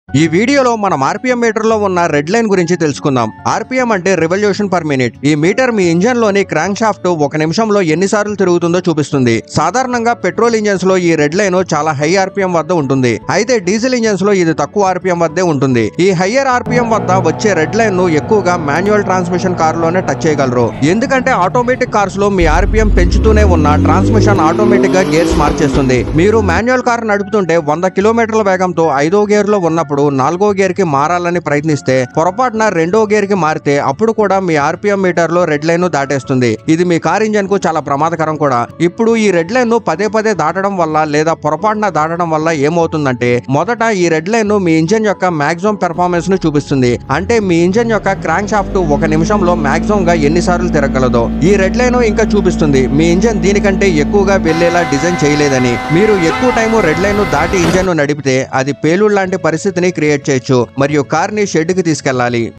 ఈ వీడియోలో మనం ఆర్పిఎం మీటర్ లో ఉన్న రెడ్ లైన్ గురించి తెలుసుకుందాం. ఆర్పిఎం అంటే రివల్యూషన్ పర్ మినిట్. ఈ మీటర్ మీ ఇంజన్ లోని క్రాంక్ షాఫ్ట్ ఒక నిమిషంలో ఎన్నిసార్లు తిరుగుతుందో చూపిస్తుంది. సాధారణంగా పెట్రోల్ ఇంజన్స్ లో ఈ రెడ్ లైన్ చాలా హై ఆర్పిఎం వద్ద ఉంటుంది. అయితే డీజిల్ ఇంజన్స్ లో ఇది తక్కువ ఆర్పిఎం వద్దే ఉంటుంది. ఈ హయ్యర్ ఆర్పిఎం వద్ద వచ్చే రెడ్ లైన్ ను ఎక్కువగా మాన్యువల్ ట్రాన్స్మిషన్ కార్ లోనే టచ్ చేయగలరు. ఎందుకంటే ఆటోమేటిక్ కార్స్ లో మీ ఆర్పిఎం పెంచుతూనే ఉన్న ట్రాన్స్మిషన్ ఆటోమేటిక్ గా గేర్స్ మార్చేస్తుంది. మీరు మాన్యువల్ కార్ నడుపుతుంటే 100 కిలోమీటర్ల వేగంతో 5వ గేర్ లో ఉన్నప్పుడు 4వ గేర్ కి మారాలని ప్రయత్నిస్తే పొరపాటున 2వ గేర్ కి మారితే అప్పుడు కూడా మీ ఆర్పిఎం మీటర్ లో రెడ్ లైన్ ను దాటేస్తుంది. ఇది మీ కార్ ఇంజన్ కు చాలా ప్రమాదకరం కూడా. ఇప్పుడు ఈ రెడ్ లైన్ ను పదే పదే దాటడం వల్ల లేదా పొరపాటున దాటడం వల్ల ఏమవుతుందంటే, మొదట ఈ రెడ్ లైన్ ను మీ ఇంజన్ యొక్క మాక్సిమం పెర్ఫార్మెన్స్ ను చూపిస్తుంది. అంటే మీ ఇంజన్ యొక్క క్రాంక్ షాఫ్ట్ ఒక నిమిషంలో మాక్సిమం గా ఎన్నిసార్లు తిరగలదో. ఈ రెడ్ లైన్ ఇంకా చూపిస్తుంది మీ ఇంజన్ దీనికంటే ఎక్కువగా వెళ్లేలా డిజైన్ చేయలేదని. మీరు ఎక్కువ టైం రెడ్ లైన్ ను దాటి ఇంజన్ ను నడిపితే అది పేలుడు లాంటి పరిస్థితిని క్రియేట్ చేయొచ్చు మరియు కార్ ని షెడ్ కి తీసుకెళ్లాలి.